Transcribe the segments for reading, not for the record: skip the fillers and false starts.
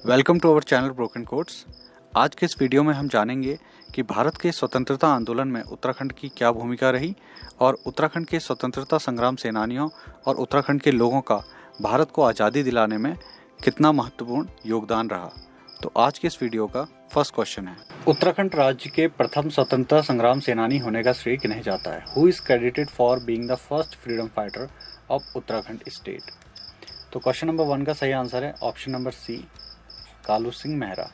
Welcome to our channel broken codes. आज के इस वीडियो में हम जानेंगे कि भारत के स्वतंत्रता आंदोलन में उत्तराखंड की क्या भूमिका रही और उत्तराखंड के स्वतंत्रता संग्राम सेनानियों और उत्तराखंड के लोगों का भारत को आज़ादी दिलाने में कितना महत्वपूर्ण योगदान रहा। तो आज के इस वीडियो का फर्स्ट क्वेश्चन है, उत्तराखंड राज्य के प्रथम स्वतंत्रता संग्राम सेनानी होने का श्रेय किन्हें जाता है? Who is credited for being the first freedom fighter of Uttarakhand state? तो क्वेश्चन नंबर 1 का सही आंसर है option number C, Kalu Singh Mehra.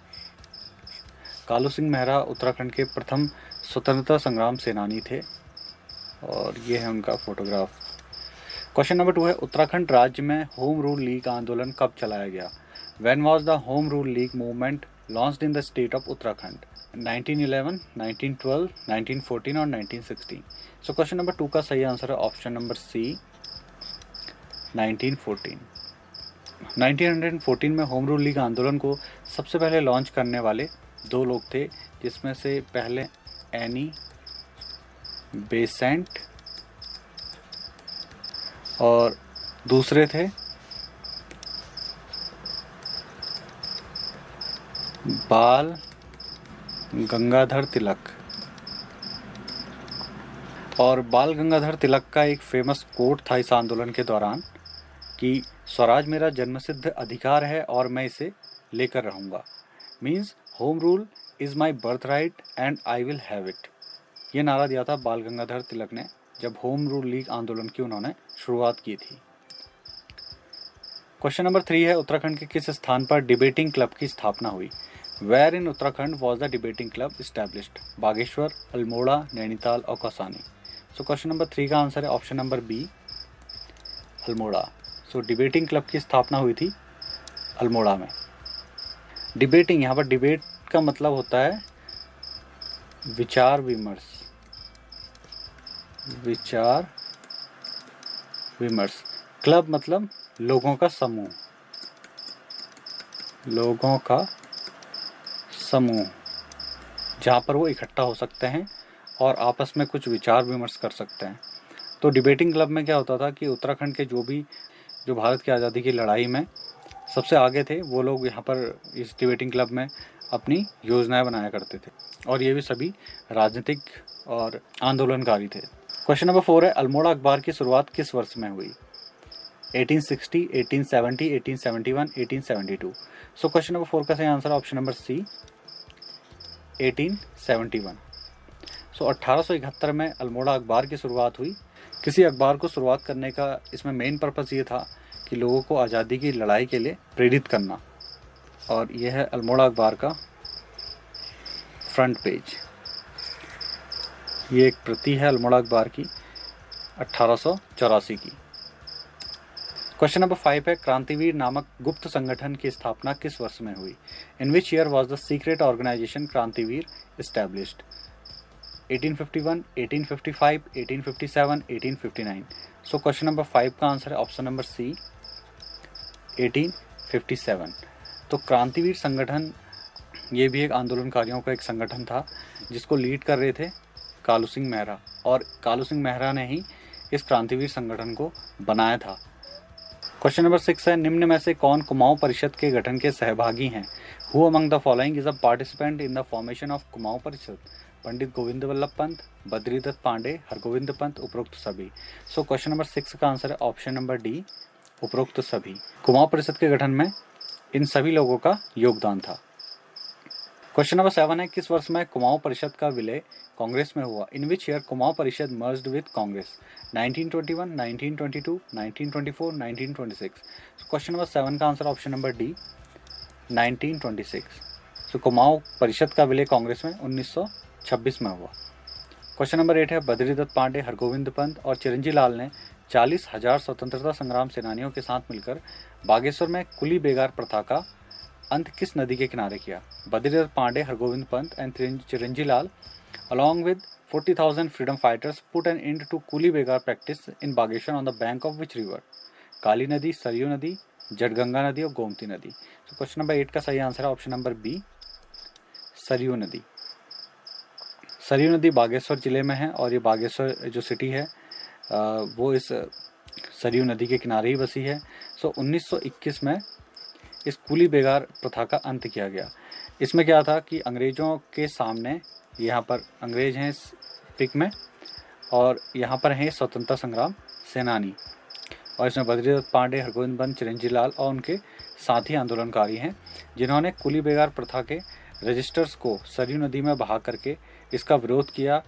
Kalu Singh Mehra Uttarakhand के प्रथम स्वतंत्रता संग्राम सेनानी थे और ये है उनका फोटोग्राफ। क्वेश्चन नंबर 2 है, उत्तराखंड राज्य में होम रूल लीग आंदोलन कब चलाया गया? When was the home rule league movement launched in the state of Uttarakhand? 1911, 1912, 1914 और 1916? सो क्वेश्चन नंबर 2 का सही आंसर है ऑप्शन नंबर सी, 1914। 1914 में होम रूल लीग आंदोलन को सबसे पहले लॉन्च करने वाले दो लोग थे, जिसमें से पहले एनी बेसेंट और दूसरे थे बाल गंगाधर तिलक। और बाल गंगाधर तिलक का एक फेमस कोट था इस आंदोलन के दौरान कि स्वराज मेरा जन्मसिद्ध अधिकार है और मैं इसे लेकर रहूँगा। Means home rule is my birth right and I will have it. ये नारा दिया था बाल गंगाधर तिलक ने जब होम रूल लीग आंदोलन की उन्होंने शुरुआत की थी। क्वेश्चन नंबर 3 है, उत्तराखंड के किस स्थान पर डिबेटिंग क्लब की स्थापना हुई? Where in Uttarakhand was the debating club established? Bageshwar, Almora, Nainital और कौसानी? सो क्वेश्चन नंबर 3 का आंसर है option number B, Almora. So debating club की स्थापना हुई थी अल्मोड़ा में। डिबेटिंग, यहाँ पर डिबेट का मतलब होता है विचार विमर्श। विचार विमर्श। क्लब मतलब लोगों का समूह। लोगों का समूह जहाँ पर वो इकट्ठा हो सकते हैं और आपस में कुछ विचार विमर्श कर सकते हैं। तो डिबेटिंग क्लब में क्या होता था कि उत्तराखंड के जो भारत की आज़ादी की लड़ाई में सबसे आगे थे वो लोग यहाँ पर इस डिबेटिंग क्लब में अपनी योजनाएं बनाया करते थे और ये भी सभी राजनीतिक और आंदोलनकारी थे। क्वेश्चन नंबर 4 है, अल्मोड़ा अखबार की शुरुआत किस वर्ष में हुई? 1860, 1870, 1871, 1872? सो क्वेश्चन नंबर 4 का सही आंसर ऑप्शन नंबर सी, 1871। सो 1871 में अल्मोड़ा अखबार की शुरुआत हुई। किसी अखबार को शुरुआत करने का इसमें मेन पर्पस ये था कि लोगों को आज़ादी की लड़ाई के लिए प्रेरित करना। और यह है अल्मोड़ा अखबार का फ्रंट पेज। ये एक प्रति है अल्मोड़ा अखबार की 1884 की। क्वेश्चन नंबर 5 है, क्रांतिवीर नामक गुप्त संगठन की स्थापना किस वर्ष में हुई? In which year was the secret organisation Krantiveer established? 1851, 1855, 1857, 1859? So question number 5 का आंसर है ऑप्शन नंबर सी, 1857। तो क्रांतिवीर संगठन ये भी एक आंदोलनकारियों का एक संगठन था जिसको लीड कर रहे थे कालू सिंह मेहरा, और कालू सिंह मेहरा ने ही इस क्रांतिवीर संगठन को बनाया था। क्वेश्चन नंबर 6 है, निम्न में से कौन कुमाऊं परिषद के गठन के सहभागी हैं? Who among the following is a participant in the formation of Kumaon परिषद? पंडित गोविंद वल्लभ पंत, बद्रीदत्त पांडे, हरगोविंद पंत, उपरोक्त सभी? सो क्वेश्चन नंबर 6 का आंसर है ऑप्शन नंबर डी, उपरोक्त सभी। कुमाऊं परिषद के गठन में इन सभी लोगों का योगदान था। क्वेश्चन नंबर 7 है, किस वर्ष में कुमाऊं परिषद का विलय कांग्रेस में हुआ? इन विच ईयर कुमाऊं परिषद merged with Congress? 1921, 1922, 1924, 1926? Question number 7 का आंसर ऑप्शन नंबर डी, 1926। सो कुमाऊं परिषद का विलय कांग्रेस में 1926 में हुआ। क्वेश्चन नंबर 8 है, बद्रीदत्त पांडे, हरगोविंद पंत और चिरंजी लाल ने 40,000 स्वतंत्रता संग्राम सेनानियों के साथ मिलकर बागेश्वर में कुली बेगार प्रथा का अंत किस नदी के किनारे किया? Badridatt Pande, Hargovind Pant and Chiranji Lal along with 40,000 freedom fighters put an end to Coolie Begar practice in Bageshwar on the bank of which river? Kali नदी, सरयू नदी, जटगंगा नदी और गोमती नदी? तो क्वेश्चन नंबर 8 का सही आंसर है ऑप्शन नंबर बी, सरयू नदी। सरयू नदी बागेश्वर जिले में है और ये बागेश्वर जो सिटी है वो इस सरयू नदी के किनारे ही बसी है। सो 1921 में इस कुली बेगार प्रथा का अंत किया गया। इसमें क्या था कि अंग्रेजों के सामने, यहाँ पर अंग्रेज हैं इस पिक में, और यहाँ पर हैं स्वतंत्रता संग्राम सेनानी, और इसमें बद्रीदत्त पांडे, हरगोविंद बंद, चिरंजीव लाल और उनके साथी आंदोलनकारी हैं, जिन्होंने कुली बेगार प्रथा के रजिस्टर्स को सरयू नदी में बहा करके इसका विरोध किया,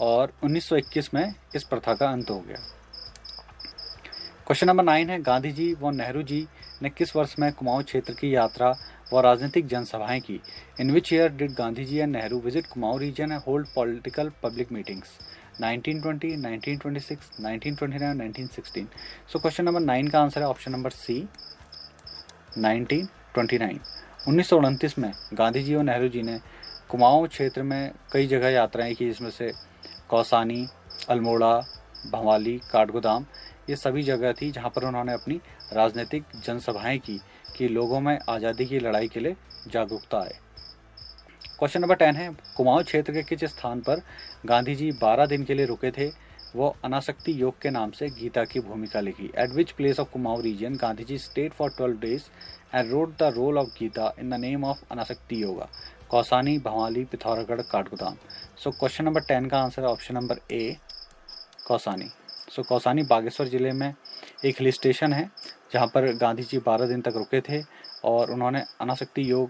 और 1921 में इस प्रथा का अंत हो गया। क्वेश्चन नंबर 9 है, गांधी जी व नेहरू जी ने किस वर्ष में कुमाऊं क्षेत्र की यात्रा व राजनीतिक जनसभाएं की? In which year did Gandhi ji and Nehru visit Kumaon region and hold political public meetings? 1920, 1926, 1929, 1916। So question number 9 का आंसर है ऑप्शन नंबर सी, 1929। 1929 में गांधी जी और नेहरू जी ने कुमाऊं क्षेत्र में कई जगह यात्राएं की, जिसमें से कौसानी, अल्मोड़ा, भंवाली, काठगोदाम, ये सभी जगह थी जहां पर उन्होंने अपनी राजनीतिक जनसभाएं की कि लोगों में आज़ादी की लड़ाई के लिए जागरूकता आए। क्वेश्चन नंबर 10 है, कुमाऊं क्षेत्र के किस स्थान पर गांधी जी 12 दिन के लिए रुके थे? वो अनासक्ति योग के नाम से गीता की भूमिका लिखी। At which place of Kumaon region Gandhi ji stayed for 12 days and wrote the role of Gita in the name of Anasakti yoga? Kausani, Bhanwali, Pithoragarh, Kathgodam. So question number 10 का आंसर है option number A, Kausani. So Kausani Bageshwar जिले में एक हिल स्टेशन है जहाँ पर गांधी जी 12 दिन तक रुके थे, और उन्होंने अनासक्ति योग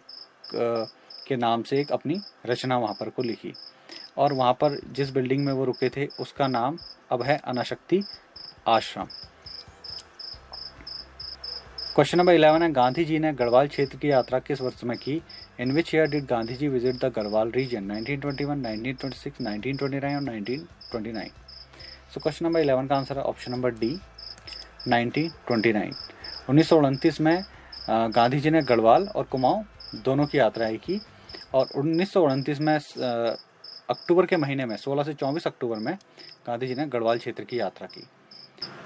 के नाम से एक अपनी रचना वहाँ पर को लिखी, और वहाँ पर जिस बिल्डिंग में वो रुके थे उसका नाम अब है अनासक्ति आश्रम। क्वेश्चन नंबर 11 है, गांधी जी ने गढ़वाल क्षेत्र की यात्रा किस वर्ष में की? In which year did Gandhi ji visit the Garhwal region? 1921, 1926, 1929 और 1929। सो क्वेश्चन नंबर 11 का आंसर है ऑप्शन नंबर डी, 1929। 1929 में गांधी जी ने गढ़वाल और कुमाऊं दोनों की यात्राएं की, और 1929 में अक्टूबर के महीने में 16 से 24 अक्टूबर में गांधी जी ने गढ़वाल क्षेत्र की यात्रा की।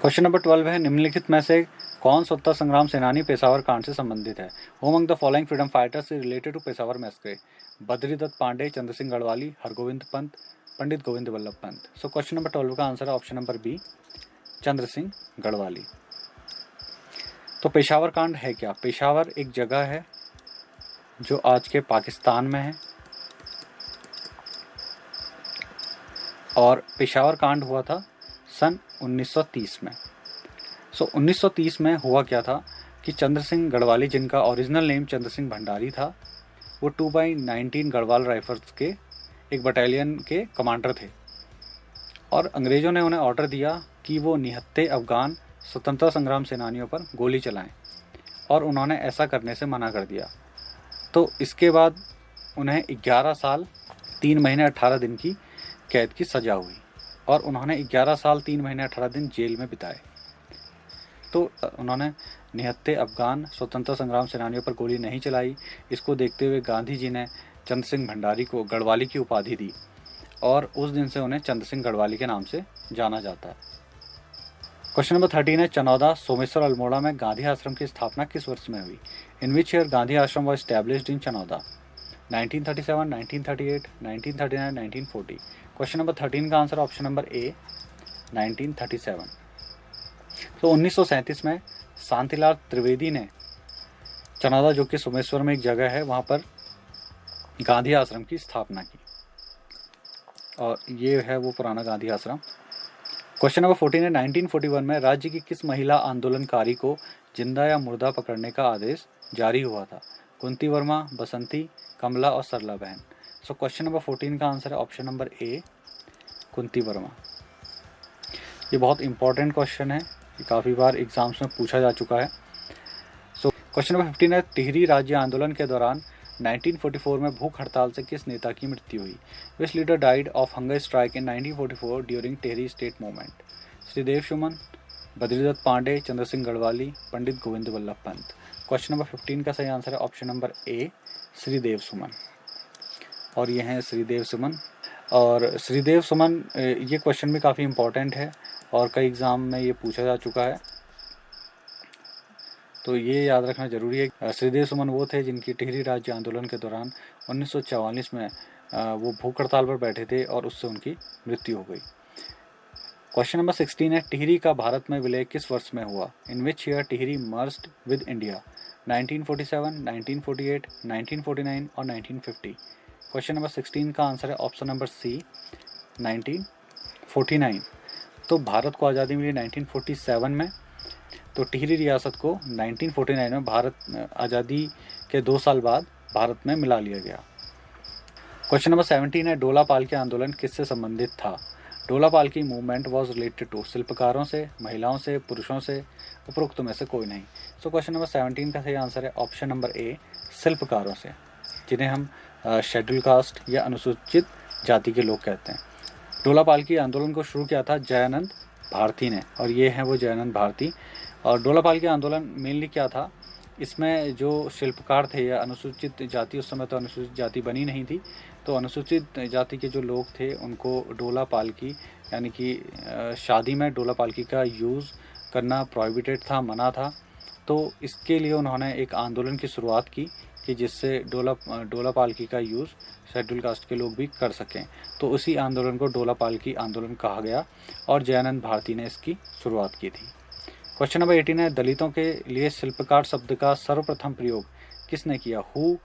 क्वेश्चन नंबर 12 है, निम्नलिखित में से कौन स्वतंत्रता संग्राम सेनानी पेशावर कांड से संबंधित है? Who among the following freedom fighters is related to Peshawar massacre? Badridatt Pande, Chandra Singh Garhwali, Hargovind Pant, Pandit Govind Vallabh Pant. So question number 12 का आंसर है option number B, Chandra Singh Garhwali. तो पेशावर कांड है क्या? पेशावर एक जगह है जो आज के पाकिस्तान में है, और पेशावर कांड हुआ था सन 1930 में। सो 1930 में हुआ क्या था कि चंद्र सिंह गढ़वाली, जिनका ओरिजिनल नेम चंद्र सिंह भंडारी था, वो 2/19 गढ़वाल राइफल्स के एक बटालियन के कमांडर थे, और अंग्रेज़ों ने उन्हें ऑर्डर दिया कि वो निहत्थे अफगान स्वतंत्रता संग्राम सेनानियों पर गोली चलाएं, और उन्होंने ऐसा करने से मना कर दिया। तो इसके बाद उन्हें 11 साल 3 महीने 18 दिन की कैद की सज़ा हुई, और उन्होंने 11 साल 3 महीने 18 दिन जेल में बिताए। तो उन्होंने निहत्थे अफगान स्वतंत्रता संग्राम सेनानियों पर गोली नहीं चलाई। इसको देखते हुए गांधी जी ने चंद्र सिंह भंडारी को गढ़वाली की उपाधि दी, और उस दिन से उन्हें चंद्र सिंह गढ़वाली के नाम से जाना जाता है। क्वेश्चन नंबर 13 है, चनौदा, सोमेश्वर, अल्मोड़ा में गांधी आश्रम की स्थापना किस वर्ष में हुई? इन विच ईयर गांधी आश्रम was established in Chanauda? 1937, 1938, 1939, 1940। Question number 13 का आंसर ऑप्शन नंबर ए, 1937। तो 1937 में शांतिलाल त्रिवेदी ने चनौदा, जो कि सोमेश्वर में एक जगह है, वहाँ पर गांधी आश्रम की स्थापना की, और ये है वो पुराना गांधी आश्रम। क्वेश्चन नंबर 14 है, 1941 में राज्य की किस महिला आंदोलनकारी को जिंदा या मुर्दा पकड़ने का आदेश जारी हुआ था? कुंती वर्मा, बसंती, कमला और सरला बहन। सो क्वेश्चन नंबर 14 का आंसर है ऑप्शन नंबर ए, कुंती वर्मा। ये बहुत इंपॉर्टेंट क्वेश्चन है, ये काफ़ी बार एग्जाम्स में पूछा जा चुका है। सो क्वेश्चन नंबर 15 है, टिहरी राज्य आंदोलन के दौरान 1944 में भूख हड़ताल से किस नेता की मृत्यु हुई? Which leader died of hunger strike in 1944 during Tehri state movement? Sridev Suman, Badridatt Pande, Chandra Singh Garhwali, Pandit Govind Vallabh Pant. Question number 15 का सही आंसर है option number A, Sridev Suman. और ये हैं श्रीदेव सुमन। और श्रीदेव सुमन, ये क्वेश्चन भी काफ़ी इंपॉर्टेंट है और कई एग्ज़ाम में ये पूछा जा चुका है, तो ये याद रखना जरूरी है। श्रीदेव सुमन वो थे जिनकी टिहरी राज्य आंदोलन के दौरान 1944 में वो भूख हड़ताल पर बैठे थे और उससे उनकी मृत्यु हो गई। क्वेश्चन नंबर 16 है, टिहरी का भारत में विलय किस वर्ष में हुआ? In which year Tehri merged with India? 1947, 1948, 1949 और 1950। क्वेश्चन नंबर 16 का आंसर है ऑप्शन नंबर सी 1949। तो भारत को आज़ादी मिली 1947 में, तो टिहरी रियासत को 1949 में भारत आज़ादी के 2 साल बाद भारत में मिला लिया गया। क्वेश्चन नंबर 17 है डोला पालकी आंदोलन किससे संबंधित था? डोला पालकी मूवमेंट वॉज रिलेटेड टू शिल्पकारों से, महिलाओं से, पुरुषों से, उपरोक्त में से कोई नहीं। सो क्वेश्चन नंबर 17 का सही आंसर है ऑप्शन नंबर ए शिल्पकारों से, जिन्हें हम शेड्यूल कास्ट या अनुसूचित जाति के लोग कहते हैं। डोला पालकी आंदोलन को शुरू किया था जयानंद भारती ने, और ये हैं वो जयानंद भारती। और डोला पालकी आंदोलन मेनली क्या था, इसमें जो शिल्पकार थे या अनुसूचित जाति, उस समय तो अनुसूचित जाति बनी नहीं थी, तो अनुसूचित जाति के जो लोग थे उनको डोला पालकी यानी कि शादी में डोला पालकी का यूज़ करना प्रोहिबिटेड था, मना था। तो इसके लिए उन्होंने एक आंदोलन की शुरुआत की कि जिससे डोला पालकी का यूज़ शेड्यूल कास्ट के लोग भी कर सकें। तो उसी आंदोलन को डोला पालकी आंदोलन कहा गया और जयानंद भारती ने इसकी शुरुआत की थी। क्वेश्चन नंबर 18 है दलितों के लिए शिल्पकार शब्द का सर्वप्रथम प्रयोग किसने किया? Who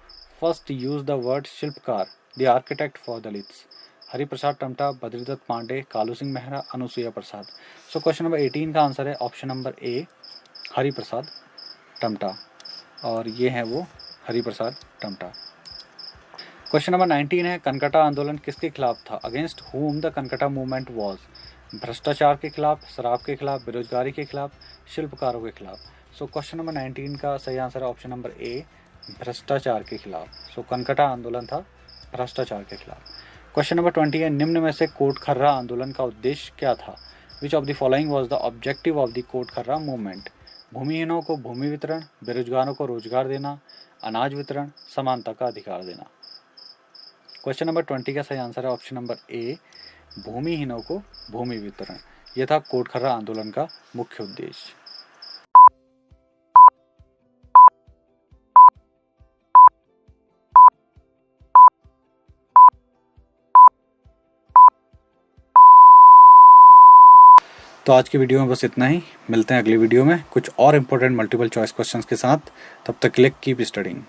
first use the word Shilpkar, the architect for Dalits? Hariprasad Tamta, Badridatt Pande, Kalu Singh Mehra, Anusuiya Prasad. So question number 18 का आंसर है option number A Hariprasad Tamta, और ये हैं वो हरिप्रसाद टमटा। क्वेश्चन नंबर 19 है कनकटा आंदोलन किसके खिलाफ था? Against whom the Kanakata movement was? भ्रष्टाचार के खिलाफ, शराब के खिलाफ, बेरोजगारी के खिलाफ, शिल्पकारों के खिलाफ। सो क्वेश्चन नंबर 19 का सही आंसर है ऑप्शन नंबर ए भ्रष्टाचार के खिलाफ। सो कनकटा आंदोलन था भ्रष्टाचार के खिलाफ। क्वेश्चन नंबर 20 है निम्न में से कोटखर्रा आंदोलन का उद्देश्य क्या था? Which of the following was the objective of the Kotkharra movement? भूमिहीनों को भूमि वितरण, बेरोजगारों को रोजगार देना, अनाज वितरण, समानता का अधिकार देना। क्वेश्चन नंबर 20 का सही आंसर है ऑप्शन नंबर ए भूमिहीनों को भूमि वितरण। यह था कोटखर्रा आंदोलन का मुख्य उद्देश्य। तो आज की वीडियो में बस इतना ही। मिलते हैं अगली वीडियो में कुछ और इम्पोर्टेंट मल्टीपल चॉइस क्वेश्चंस के साथ। तब तक के लिए कीप स्टडिंग।